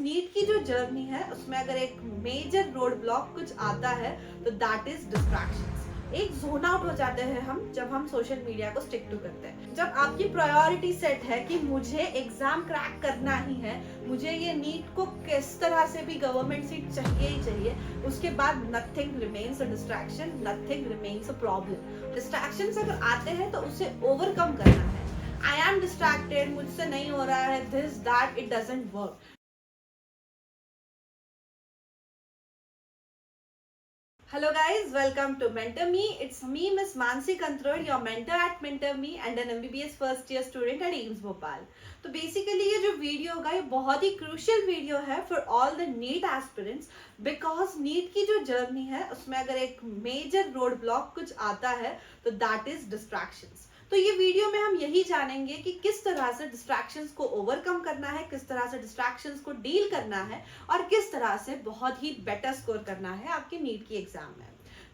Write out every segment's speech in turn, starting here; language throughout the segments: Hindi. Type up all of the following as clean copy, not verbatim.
नीट की जो जर्नी है उसमें अगर एक मेजर रोड ब्लॉक कुछ आता है तो दैट इज डिस्ट्रैक्शंस। एक जोन आउट हो जाते हैं हम जब हम सोशल मीडिया को स्टिक टू करते हैं। जब आपकी प्रायोरिटी सेट है कि मुझे एग्जाम क्रैक करना ही है, मुझे ये नीट को किस तरह से भी गवर्नमेंट सीट चाहिए ही चाहिए, उसके बाद nothing remains a distraction, nothing remains a problem. Distractions अगर आते हैं तो उसे ओवरकम करना है। आई एम डिस्ट्रैक्टेड, मुझसे नहीं हो रहा है, this that, it doesn't work. Hello guys, welcome to Mentor Me. It's me, Miss Mansi Kantrod, your mentor at Mentor Me and an MBBS first year student at AIMS Bhopal. तो बेसिकली ये जो वीडियो होगा ये बहुत ही क्रूशियल वीडियो है for all the NEET aspirants, because NEET की जो जर्नी है उसमें अगर एक मेजर रोड ब्लॉक कुछ आता है तो दैट इज डिस्ट्रैक्शंस। तो ये वीडियो में हम यही जानेंगे कि किस तरह से डिस्ट्रैक्शंस को ओवरकम करना है, किस तरह से डिस्ट्रैक्शंस को डील करना है और किस तरह से बहुत ही बेटर स्कोर करना है आपके नीट की एग्जाम में।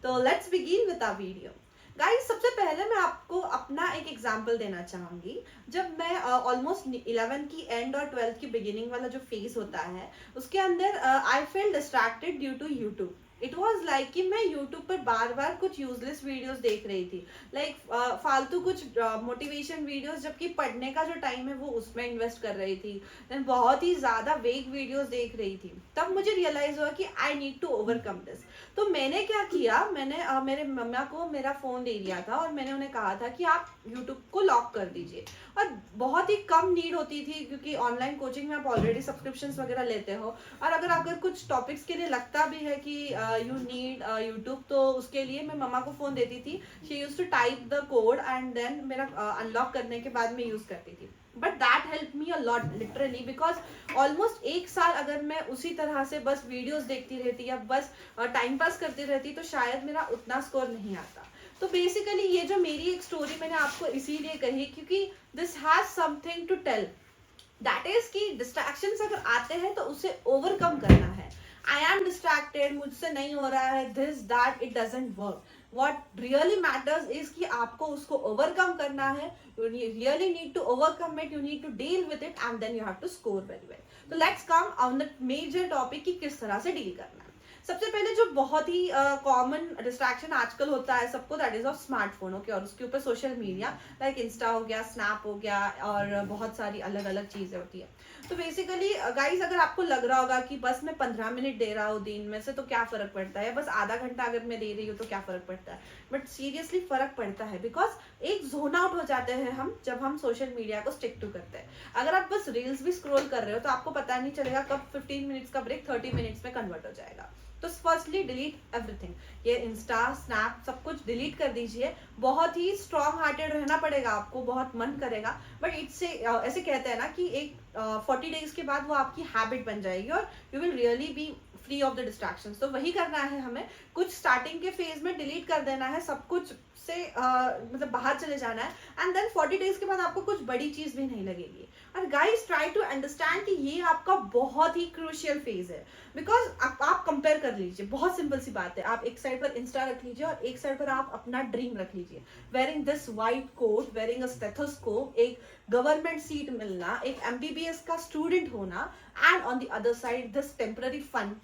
तो let's begin with our video. Guys, सबसे पहले मैं आपको अपना एक एग्जांपल देना चाहूंगी। जब मैं ऑलमोस्ट 11 की एंड और 12 की बिगिनिंग वाला जो फेज होता है उसके अंदर I feel distracted due to YouTube. It was like कि मैं यूट्यूब पर बार बार कुछ यूजलेस वीडियोस देख रही थी, लाइक फालतू कुछ मोटिवेशन वीडियोस, जबकि पढ़ने का जो टाइम है वो उसमें इन्वेस्ट कर रही थी। देन बहुत ही ज्यादा वेग वीडियोस देख रही थी। तब मुझे रियलाइज हुआ कि I need to overcome this. तो मैंने क्या किया, मैंने मेरे मम्मा को मेरा फोन दे दिया था और मैंने उन्हें कहा था कि आप यूट्यूब को लॉक कर दीजिए। और बहुत ही कम नीड होती थी क्योंकि ऑनलाइन कोचिंग में आप ऑलरेडी सब्सक्रिप्शन वगैरह लेते हो, और अगर कुछ टॉपिक्स के लिए लगता भी है कि यू नीड यूट्यूब, तो उसके लिए मैं मम्मा को फोन देती थी। She use to type the code and then मेरा अनलॉक करने के बाद मैं यूज करती थी। But that help me a lot literally, because almost एक साल अगर मैं उसी तरह से बस वीडियोस देखती रहती या बस टाइम पास करती रहती तो शायद मेरा उतना स्कोर नहीं आता। तो बेसिकली ये जो मेरी एक स्टोरी मैंने आपको इसीलिए कही क्योंकि this has something to tell, that is कि डिस्ट्रैक्शंस अगर आते हैं तो उसे ओवरकम करना है। आई एम डिस्ट्रैक्टेड, मुझसे नहीं हो रहा है, this that, it doesn't work. What really matters is कि आपको उसको ओवरकम करना है। You really need to overcome it, you need to deal with it and then you have to score very well. तो let's come on the major topic कि किस तरह से डील करना है। सबसे पहले जो बहुत ही कॉमन डिस्ट्रैक्शन आजकल होता है सबको, that is of smartphone. Okay, और उसके ऊपर सोशल मीडिया लाइक इंस्टा हो गया, स्नैप हो गया और बहुत सारी अलग अलग चीजें होती है। तो बेसिकली गाइज, अगर आपको लग रहा होगा कि बस मैं 15 मिनट दे रहा हूँ दिन में से तो क्या फर्क पड़ता है, बस आधा घंटा अगर मैं दे रही हूँ तो क्या फर्क पड़ता है, बट सीरियसली फर्क पड़ता है। बिकॉज एक जोन आउट हो जाते हैं हम जब हम सोशल मीडिया को स्टिक टू करते हैं। अगर आप बस रील्स भी स्क्रॉल कर रहे हो तो आपको पता नहीं चलेगा कब 15 मिनट्स का ब्रेक 30 मिनट्स में कन्वर्ट हो जाएगा। तो फर्स्टली डिलीट एवरीथिंग, ये इंस्टा स्नैप सब कुछ डिलीट कर दीजिए। बहुत ही स्ट्रॉन्ग हार्टेड रहना पड़ेगा आपको, बहुत मन करेगा, बट इससे ऐसे कहते हैं ना कि एक 40 डेज के बाद वो आपकी हैबिट बन जाएगी और you will really be free of the distractions. तो वही करना है हमें, कुछ स्टार्टिंग के फेज में डिलीट कर देना है, सब कुछ से मतलब बाहर चले जाना है एंड देन 40 डेज के बाद आपको कुछ बड़ी चीज भी नहीं लगेगी। और गाइस, ट्राई टू अंडरस्टैंड कि ये आपका बहुत ही क्रूशियल फेज है। बिकॉज आप कंपेयर कर लीजिए, बहुत सिंपल सी बात है, आप एक साइड पर इंस्टा रख लीजिए और एक साइड पर आप अपना ड्रीम रख लीजिए। Wearing this white coat, wearing a stethoscope, एक गवर्नमेंट सीट मिलना, एक एमबीबीएस का स्टूडेंट होना, and on the other side this temporary fun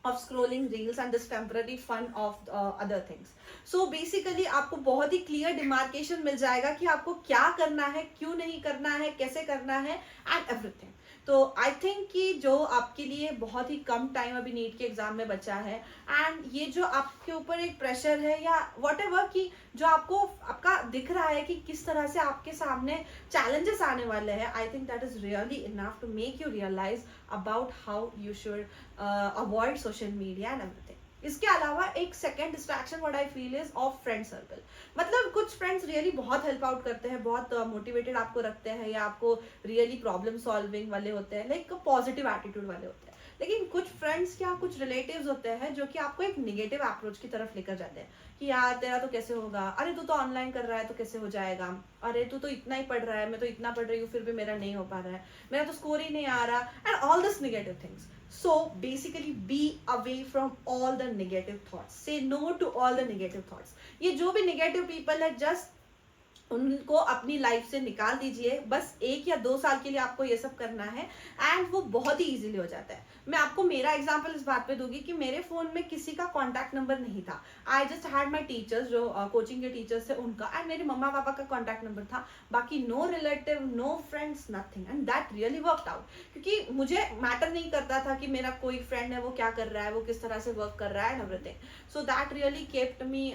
of scrolling reels and this temporary fun of other things. So basically आपको बहुत ही clear demarcation मिल जाएगा कि आपको क्या करना है, क्यों नहीं करना है, कैसे करना है and everything. तो आई थिंक कि जो आपके लिए बहुत ही कम टाइम अभी नीट के एग्जाम में बचा है एंड ये जो आपके ऊपर एक प्रेशर है या वॉट एवर कि जो आपको आपका दिख रहा है कि किस तरह से आपके सामने चैलेंजेस आने वाले हैं, I think that is really enough to make you realise about how you should avoid social media and everything. इसके अलावा एक second distraction what I feel is of friend circle. मतलब कुछ फ्रेंड्स रियली बहुत हेल्प आउट करते हैं, बहुत मोटिवेटेड आपको रखते हैं या आपको रियली प्रॉब्लम सॉल्विंग वाले होते हैं, लाइक पॉजिटिव एटीट्यूड वाले होते हैं। लेकिन कुछ फ्रेंड्स या कुछ रिलेटिव्स होते हैं जो कि आपको एक निगेटिव अप्रोच की तरफ लेकर जाते हैं कि यार तेरा तो कैसे होगा, अरे तू तो ऑनलाइन कर रहा है तो कैसे हो जाएगा, अरे तू तो इतना ही पढ़ रहा है, मैं तो इतना पढ़ रही हूँ फिर भी मेरा नहीं हो पा रहा है, मेरा तो स्कोर ही नहीं आ रहा, and all this negative things. So basically be away from all the negative thoughts. Say no to all the negative thoughts. ये जो भी negative people है, just उनको अपनी लाइफ से निकाल दीजिए। बस 1 या 2 साल के लिए आपको ये सब करना है एंड वो बहुत ही इजीली हो जाता है। मैं आपको मेरा एग्जांपल इस बात पे दूंगी कि मेरे फोन में किसी का कॉन्टैक्ट नंबर नहीं था। I just had my teachers, जो कोचिंग के टीचर्स थे उनका, एंड मेरे मम्मा पापा का कॉन्टैक्ट नंबर था। बाकी no relative, no friends, nothing, and that really worked out. क्योंकि मुझे मैटर नहीं करता था कि मेरा कोई फ्रेंड है वो क्या कर रहा है, वो किस तरह से वर्क कर रहा है and everything. So that really kept me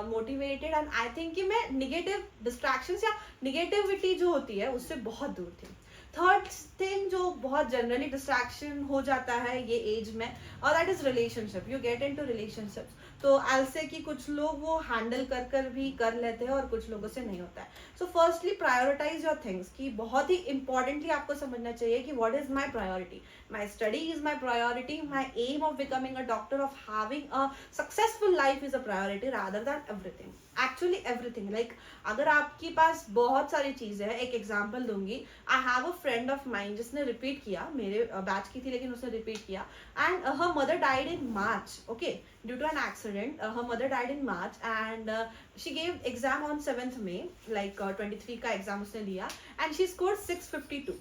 motivated and I think कि मैं निगेटिव डिस्ट्रैक्शंस या निगेटिविटी जो होती है उससे बहुत दूर थी। थर्ड थिंग जो बहुत जनरली डिस्ट्रैक्शन हो जाता है ये एज में, और that is relationship. You get into relationships. तो आई से कि कुछ लोग वो हैंडल कर भी कर लेते हैं और कुछ लोगों से नहीं होता है। So firstly prioritise your things, कि बहुत ही इंपॉर्टेंटली आपको समझना चाहिए कि what is my priority. My study is my priority, my aim of becoming a doctor, of having a successful life is a priority rather than everything. Actually everything, like अगर आपके पास बहुत सारी चीजें हैं, एक एग्जांपल दूंगी। I have a friend of mind जिसने रिपीट किया, मेरे बैच की थी लेकिन उसने रिपीट किया, and her mother died in March, okay, due to an accident. Her mother died in March and she gave exam on 7th May, like 23 का एग्जाम उसने दिया and she scored 652।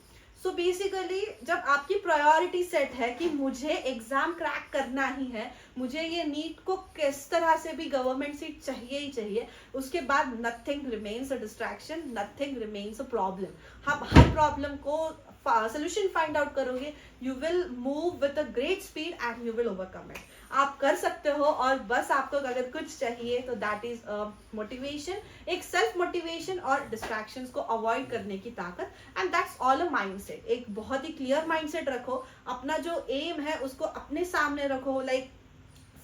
So basically जब आपकी प्रायोरिटी सेट है कि मुझे एग्जाम क्रैक करना ही है, मुझे ये नीट को किस तरह से भी गवर्नमेंट सीट चाहिए ही चाहिए, उसके बाद nothing remains a distraction, nothing remains a problem. आप हर प्रॉब्लम को सोल्यूशन फाइंड आउट करोगे, you will move with a great speed and you will overcome it. आप कर सकते हो, और बस आपको अगर कुछ चाहिए तो दैट इज मोटिवेशन, एक सेल्फ मोटिवेशन और डिस्ट्रैक्शंस को अवॉइड करने की ताकत, and that's all a mindset. एक बहुत ही क्लियर माइंडसेट रखो, अपना जो एम है उसको अपने सामने रखो। लाइक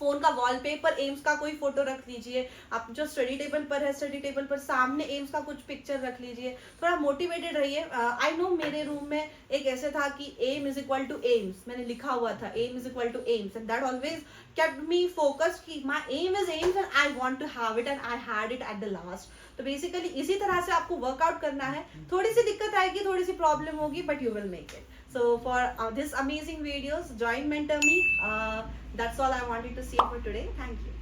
फोन का वॉलपेपर एम्स का कोई फोटो रख लीजिए, आप जो स्टडी टेबल पर है स्टडी टेबल पर सामने एम्स का कुछ पिक्चर रख लीजिए, थोड़ा मोटिवेटेड रहिए। आई नो मेरे रूम में एक ऐसे था कि aim is equal to AIIMS, मैंने लिखा हुआ था aim is equal to AIIMS, and that always kept me focused कि my aim is aims and I want to have it and I had it at the last। तो बेसिकली इसी तरह से आपको वर्कआउट करना है। थोड़ी सी दिक्कत आएगी, थोड़ी सी प्रॉब्लम होगी, but you will make it. So for this amazing videos, join Mentor Me. That's all I wanted to say for today. Thank you.